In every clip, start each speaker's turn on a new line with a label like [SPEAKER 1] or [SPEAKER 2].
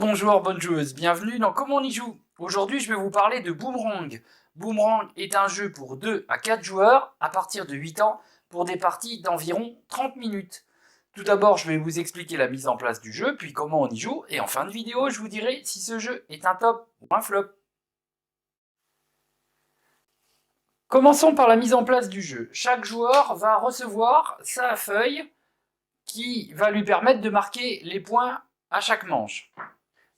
[SPEAKER 1] Bonne joueuse, bienvenue dans Comment on y joue. Aujourd'hui, je vais vous parler de Boomerang. Boomerang est un jeu pour 2 à 4 joueurs à partir de 8 ans pour des parties d'environ 30 minutes. Tout d'abord, je vais vous expliquer la mise en place du jeu, puis comment on y joue, et en fin de vidéo, je vous dirai si ce jeu est un top ou un flop. Commençons par la mise en place du jeu. Chaque joueur va recevoir sa feuille qui va lui permettre de marquer les points à chaque manche.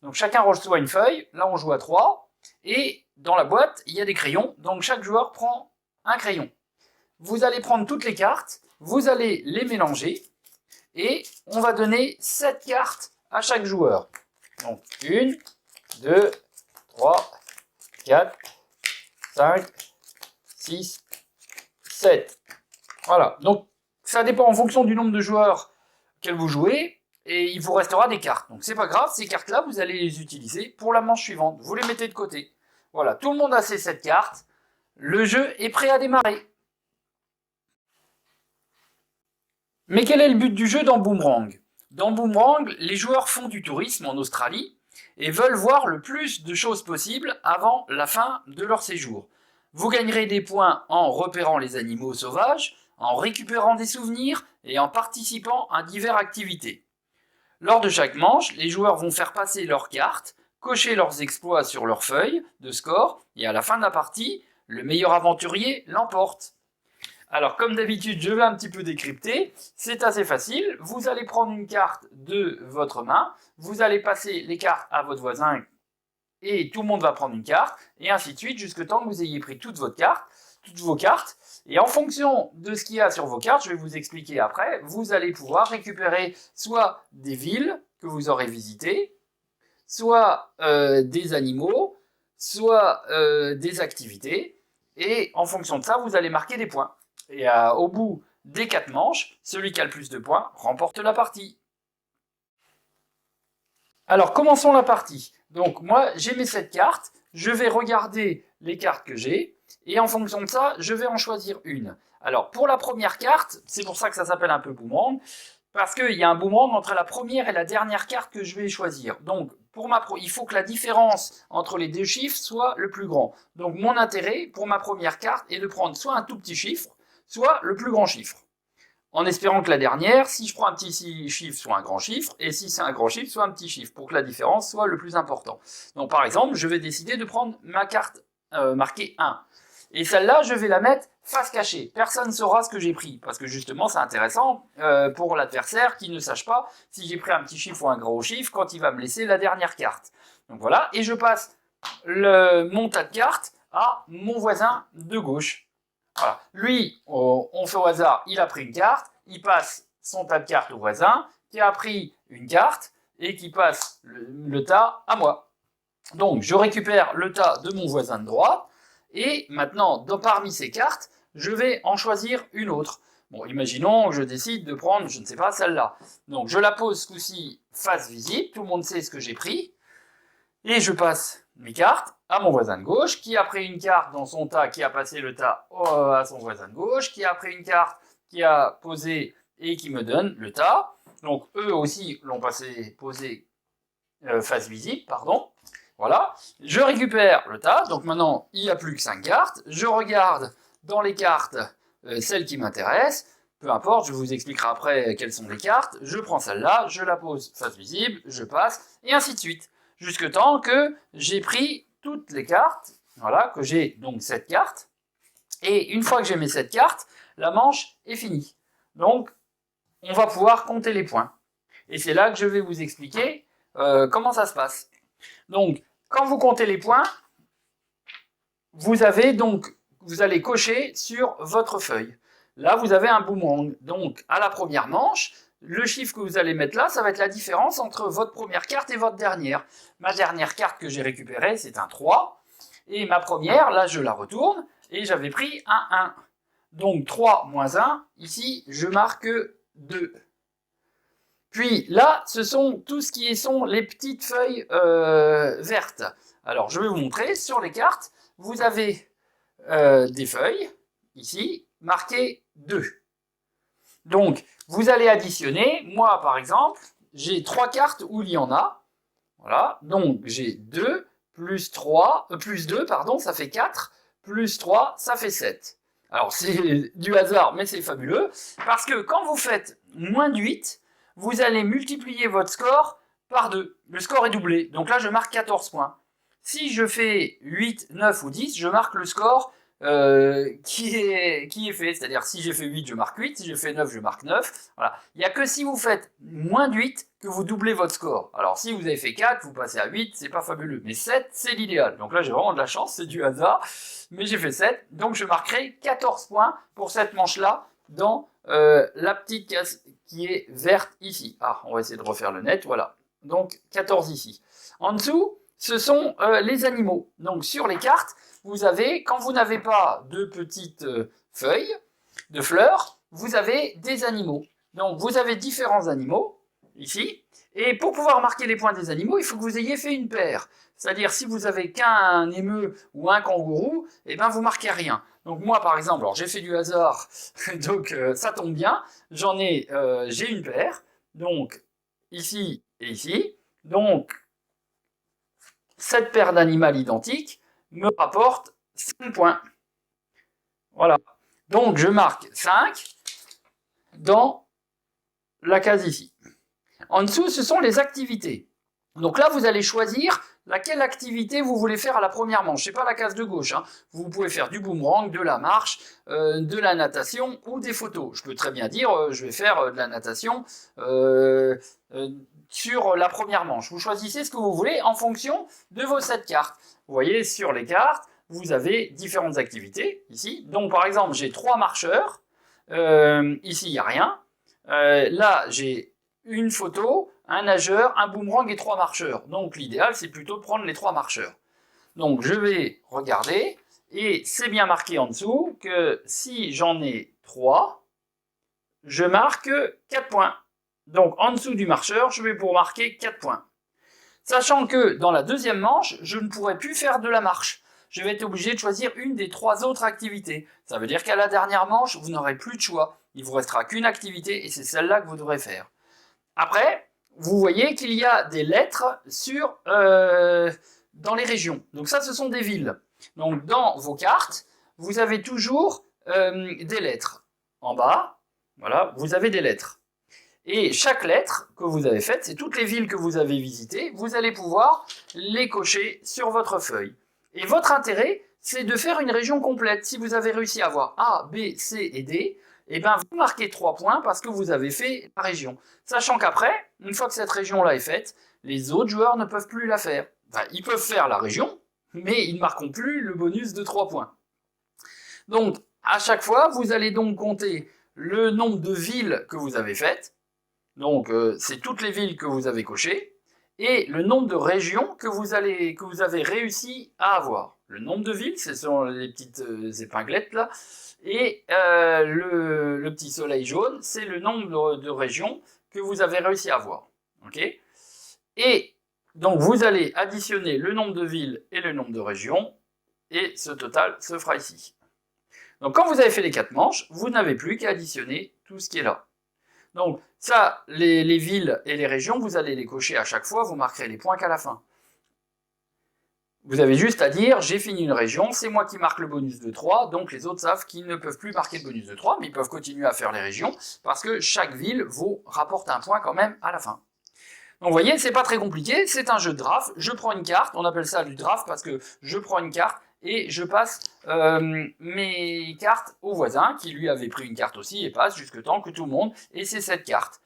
[SPEAKER 1] Donc chacun reçoit une feuille, là on joue à 3, et dans la boîte, il y a des crayons, donc chaque joueur prend un crayon. Vous allez prendre toutes les cartes, vous allez les mélanger, et on va donner 7 cartes à chaque joueur. Donc 1, 2, 3, 4, 5, 6, 7. Voilà, donc ça dépend en fonction du nombre de joueurs que vous jouez, et il vous restera des cartes. Donc c'est pas grave, ces cartes-là, vous allez les utiliser pour la manche suivante. Vous les mettez de côté. Voilà, tout le monde a ses 7 cartes. Le jeu est prêt à démarrer. Mais quel est le but du jeu dans Boomerang? Dans Boomerang, les joueurs font du tourisme en Australie et veulent voir le plus de choses possibles avant la fin de leur séjour. Vous gagnerez des points en repérant les animaux sauvages, en récupérant des souvenirs et en participant à diverses activités. Lors de chaque manche, les joueurs vont faire passer leurs cartes, cocher leurs exploits sur leur feuille de score, et à la fin de la partie, le meilleur aventurier l'emporte. Alors comme d'habitude, je vais un petit peu décrypter, c'est assez facile, vous allez prendre une carte de votre main, vous allez passer les cartes à votre voisin, et tout le monde va prendre une carte, et ainsi de suite, jusqu'au temps que vous ayez pris toutes vos cartes, et en fonction de ce qu'il y a sur vos cartes, je vais vous expliquer après, vous allez pouvoir récupérer soit des villes que vous aurez visitées, soit des animaux, soit des activités, et en fonction de ça, vous allez marquer des points. Et au bout des 4 manches, celui qui a le plus de points remporte la partie. Alors, commençons la partie. Donc, moi, j'ai mes 7 cartes, je vais regarder les cartes que j'ai, et en fonction de ça, je vais en choisir une. Alors, pour la première carte, c'est pour ça que ça s'appelle un peu boomerang, parce qu'il y a un boomerang entre la première et la dernière carte que je vais choisir. Donc, il faut que la différence entre les deux chiffres soit le plus grand. Donc, mon intérêt pour ma première carte est de prendre soit un tout petit chiffre, soit le plus grand chiffre. En espérant que la dernière, si je prends un petit chiffre, soit un grand chiffre, et si c'est un grand chiffre, soit un petit chiffre, pour que la différence soit le plus important. Donc par exemple, je vais décider de prendre ma carte marquée 1. Et celle-là, je vais la mettre face cachée. Personne ne saura ce que j'ai pris, parce que justement, c'est intéressant pour l'adversaire qui ne sache pas si j'ai pris un petit chiffre ou un gros chiffre quand il va me laisser la dernière carte. Donc voilà, et je passe mon tas de cartes à mon voisin de gauche. Voilà. Lui, on fait au hasard, il a pris une carte, il passe son tas de cartes au voisin, qui a pris une carte, et qui passe le tas à moi. Donc, je récupère le tas de mon voisin de droite, et maintenant, parmi ces cartes, je vais en choisir une autre. Bon, imaginons que je décide de prendre, je ne sais pas, celle-là. Donc, je la pose ce coup-ci face visible, tout le monde sait ce que j'ai pris, et je passe mes cartes à mon voisin de gauche, qui a pris une carte dans son tas, qui a passé le tas à son voisin de gauche, qui a pris une carte, qui a posé et qui me donne le tas. Donc eux aussi l'ont posé face visible, pardon. Voilà, je récupère le tas, donc maintenant il n'y a plus que 5 cartes, je regarde dans les cartes celles qui m'intéressent, peu importe, je vous expliquerai après quelles sont les cartes, je prends celle-là, je la pose face visible, je passe, et ainsi de suite. Jusque temps que j'ai pris toutes les cartes, voilà, que j'ai donc 7 cartes, et une fois que j'ai mes 7 cartes, la manche est finie. Donc, on va pouvoir compter les points. Et c'est là que je vais vous expliquer comment ça se passe. Donc, quand vous comptez les points, vous allez cocher sur votre feuille. Là, vous avez un boomerang. Donc, à la première manche, le chiffre que vous allez mettre là, ça va être la différence entre votre première carte et votre dernière. Ma dernière carte que j'ai récupérée, c'est un 3. Et ma première, là, je la retourne, et j'avais pris un 1. Donc 3 moins 1, ici, je marque 2. Puis là, ce sont tout ce qui sont les petites feuilles vertes. Alors, je vais vous montrer, sur les cartes, vous avez des feuilles, ici, marquées 2. Donc, vous allez additionner. Moi, par exemple, j'ai 3 cartes où il y en a. Voilà, donc j'ai 2 plus 3, plus 2, pardon, ça fait 4, plus 3, ça fait 7. Alors c'est du hasard, mais c'est fabuleux, parce que quand vous faites moins de 8, vous allez multiplier votre score par 2. Le score est doublé, donc là je marque 14 points. Si je fais 8, 9 ou 10, je marque le score qui est fait. C'est-à-dire si j'ai fait 8, je marque 8, si j'ai fait 9, je marque 9. Voilà. Il n'y a que si vous faites moins de 8 que vous doublez votre score. Alors si vous avez fait 4, vous passez à 8, c'est pas fabuleux. Mais 7, c'est l'idéal. Donc là j'ai vraiment de la chance, c'est du hasard. Mais j'ai fait 7, donc je marquerai 14 points pour cette manche-là dans la petite case qui est verte ici. Ah, on va essayer de refaire le net, voilà. Donc 14 ici. En dessous, ce sont les animaux. Donc sur les cartes, vous avez, quand vous n'avez pas de petites feuilles, de fleurs, vous avez des animaux. Donc vous avez différents animaux, ici, et pour pouvoir marquer les points des animaux, il faut que vous ayez fait une paire. C'est-à-dire, si vous avez qu'un émeu ou un kangourou, eh ben vous marquez rien. Donc moi, par exemple, alors j'ai fait du hasard, donc ça tombe bien, j'ai une paire, donc ici et ici, donc cette paire d'animaux identiques me rapporte 5 points. Voilà. Donc je marque 5 dans la case ici. En dessous, ce sont les activités. Donc là, vous allez choisir laquelle activité vous voulez faire à la première manche. C'est pas la case de gauche. Hein. Vous pouvez faire du boomerang, de la marche, de la natation ou des photos. Je peux très bien dire, je vais faire de la natation sur la première manche. Vous choisissez ce que vous voulez en fonction de vos 7 cartes. Vous voyez, sur les cartes, vous avez différentes activités ici. Donc par exemple, j'ai 3 marcheurs. Ici, il n'y a rien. Là, j'ai une photo, un nageur, un boomerang et 3 marcheurs. Donc l'idéal, c'est plutôt de prendre les 3 marcheurs. Donc je vais regarder, et c'est bien marqué en dessous que si j'en ai 3, je marque 4 points. Donc en dessous du marcheur, je vais pour marquer 4 points. Sachant que dans la deuxième manche, je ne pourrai plus faire de la marche. Je vais être obligé de choisir une des 3 autres activités. Ça veut dire qu'à la dernière manche, vous n'aurez plus de choix. Il vous restera qu'une activité, et c'est celle-là que vous devrez faire. Après, vous voyez qu'il y a des lettres dans les régions. Donc ça, ce sont des villes. Donc dans vos cartes, vous avez toujours des lettres. En bas, voilà, vous avez des lettres. Et chaque lettre que vous avez faite, c'est toutes les villes que vous avez visitées, vous allez pouvoir les cocher sur votre feuille. Et votre intérêt, c'est de faire une région complète. Si vous avez réussi à avoir A, B, C et D, eh bien vous marquez 3 points parce que vous avez fait la région. Sachant qu'après, une fois que cette région-là est faite, les autres joueurs ne peuvent plus la faire. Enfin, ils peuvent faire la région, mais ils ne marqueront plus le bonus de 3 points. Donc, à chaque fois, vous allez donc compter le nombre de villes que vous avez faites. Donc, c'est toutes les villes que vous avez cochées, et le nombre de régions que vous avez réussi à avoir. Le nombre de villes, ce sont les petites épinglettes là, et le petit soleil jaune, c'est le nombre de régions que vous avez réussi à avoir. Okay, et donc, vous allez additionner le nombre de villes et le nombre de régions, et ce total se fera ici. Donc, quand vous avez fait les 4 manches, vous n'avez plus qu'à additionner tout ce qui est là. Donc ça, les villes et les régions, vous allez les cocher à chaque fois, vous marquerez les points qu'à la fin. Vous avez juste à dire, j'ai fini une région, c'est moi qui marque le bonus de 3, donc les autres savent qu'ils ne peuvent plus marquer le bonus de 3, mais ils peuvent continuer à faire les régions, parce que chaque ville vous rapporte un point quand même à la fin. Donc vous voyez, c'est pas très compliqué, c'est un jeu de draft, je prends une carte, on appelle ça du draft parce que je prends une carte, et je passe mes cartes au voisin, qui lui avait pris une carte aussi, et passe jusqu'à temps que tout le monde ait ses 7 cartes.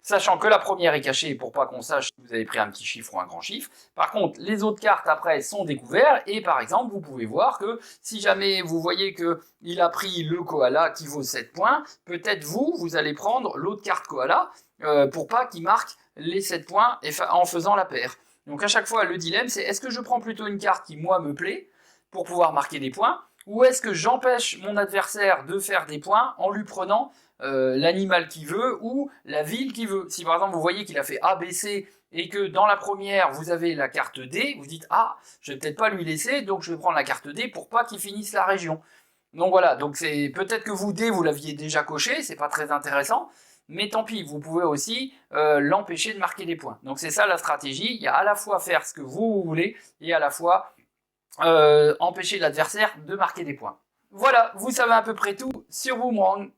[SPEAKER 1] Sachant que la première est cachée pour pas qu'on sache si vous avez pris un petit chiffre ou un grand chiffre. Par contre, les autres cartes après sont découvertes, et par exemple, vous pouvez voir que si jamais vous voyez qu'il a pris le koala qui vaut 7 points, peut-être vous allez prendre l'autre carte koala, pour pas qu'il marque les 7 points en faisant la paire. Donc à chaque fois, le dilemme, c'est est-ce que je prends plutôt une carte qui, moi, me plaît, pour pouvoir marquer des points, ou est-ce que j'empêche mon adversaire de faire des points en lui prenant l'animal qu'il veut ou la ville qu'il veut. Si par exemple vous voyez qu'il a fait A, B, C et que dans la première vous avez la carte D, vous dites ah, je vais peut-être pas lui laisser, donc je vais prendre la carte D pour pas qu'il finisse la région. Donc voilà, donc c'est peut-être que vous D vous l'aviez déjà coché, c'est pas très intéressant, mais tant pis, vous pouvez aussi l'empêcher de marquer des points. Donc c'est ça la stratégie, il y a à la fois faire ce que vous voulez, et à la fois empêcher l'adversaire de marquer des points. Voilà, vous savez à peu près tout sur Boomerang.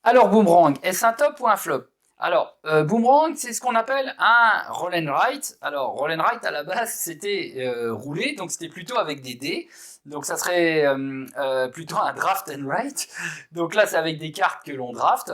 [SPEAKER 1] Alors Boomerang, est-ce un top ou un flop? Alors, Boomerang, c'est ce qu'on appelle un roll and write. Alors, roll and write, à la base, c'était rouler, donc c'était plutôt avec des dés. Donc, ça serait plutôt un draft and write. Donc là, c'est avec des cartes que l'on draft.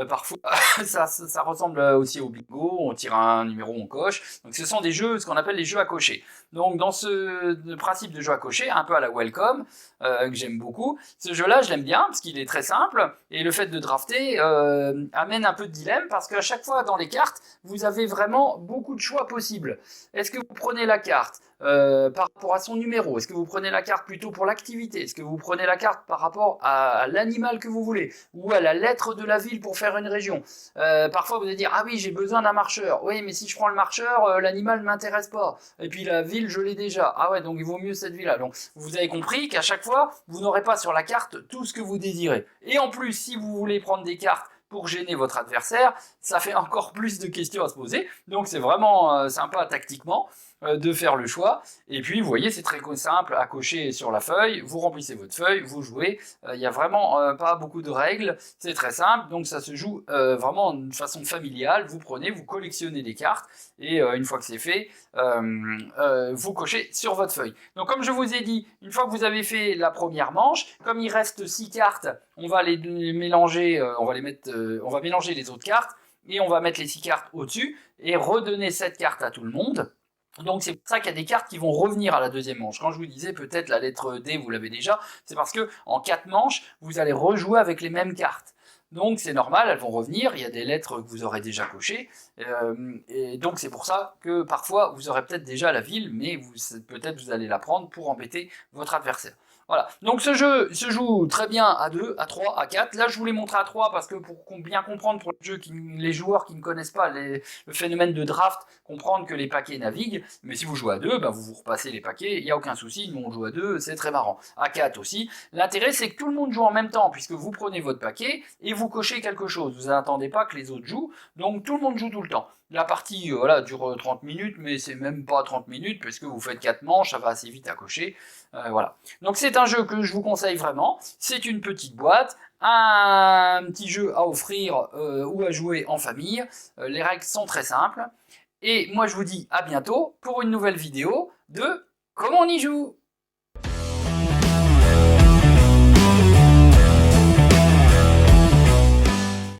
[SPEAKER 1] Parfois, ça ressemble aussi au bingo. On tire un numéro, on coche. Donc, ce sont des jeux, ce qu'on appelle les jeux à cocher. Donc, dans ce principe de jeu à cocher, un peu à la Welcome, que j'aime beaucoup, ce jeu-là, je l'aime bien, parce qu'il est très simple. Et le fait de drafter amène un peu de dilemme, parce qu'à chaque fois dans les cartes, vous avez vraiment beaucoup de choix possibles. Est-ce que vous prenez la carte par rapport à son numéro? Est-ce que vous prenez la carte plutôt pour l'activité? Est-ce que vous prenez la carte par rapport à l'animal que vous voulez? Ou à la lettre de la ville pour faire une région? Parfois vous allez dire, ah oui, j'ai besoin d'un marcheur. Oui, mais si je prends le marcheur, l'animal ne m'intéresse pas. Et puis la ville, je l'ai déjà. Ah ouais, donc il vaut mieux cette ville-là. Donc vous avez compris qu'à chaque fois, vous n'aurez pas sur la carte tout ce que vous désirez. Et en plus, si vous voulez prendre des cartes pour gêner votre adversaire, ça fait encore plus de questions à se poser. Donc c'est vraiment sympa tactiquement de faire le choix. Et puis vous voyez, c'est très simple à cocher sur la feuille. Vous remplissez votre feuille, vous jouez. Il n'y a vraiment pas beaucoup de règles. C'est très simple. Donc ça se joue vraiment de façon familiale. Vous prenez, vous collectionnez des cartes. Et une fois que c'est fait, vous cochez sur votre feuille. Donc comme je vous ai dit, une fois que vous avez fait la première manche, comme il reste 6 cartes, on va les mélanger, on va mélanger les autres cartes, et on va mettre les 6 cartes au-dessus, et redonner cette carte à tout le monde. Donc c'est pour ça qu'il y a des cartes qui vont revenir à la deuxième manche. Quand je vous disais peut-être la lettre D, vous l'avez déjà, c'est parce que en 4 manches, vous allez rejouer avec les mêmes cartes. Donc c'est normal, elles vont revenir, il y a des lettres que vous aurez déjà cochées, et donc c'est pour ça que parfois vous aurez peut-être déjà la ville, mais peut-être vous allez la prendre pour embêter votre adversaire. Voilà, donc ce jeu se joue très bien à 2, à 3, à 4. Là, je vous l'ai montré à 3 parce que pour bien comprendre pour les joueurs qui ne connaissent pas le phénomène de draft, comprendre que les paquets naviguent. Mais si vous jouez à 2, bah, vous repassez les paquets, il n'y a aucun souci. Nous, on joue à 2, c'est très marrant. À 4 aussi. L'intérêt, c'est que tout le monde joue en même temps, puisque vous prenez votre paquet et vous cochez quelque chose. Vous n'attendez pas que les autres jouent, donc tout le monde joue tout le temps. La partie voilà, dure 30 minutes, mais c'est même pas 30 minutes, parce que vous faites 4 manches, ça va assez vite à cocher. Voilà. Donc c'est un jeu que je vous conseille vraiment. C'est une petite boîte, un petit jeu à offrir ou à jouer en famille. Les règles sont très simples. Et moi je vous dis à bientôt pour une nouvelle vidéo de Comment on y joue.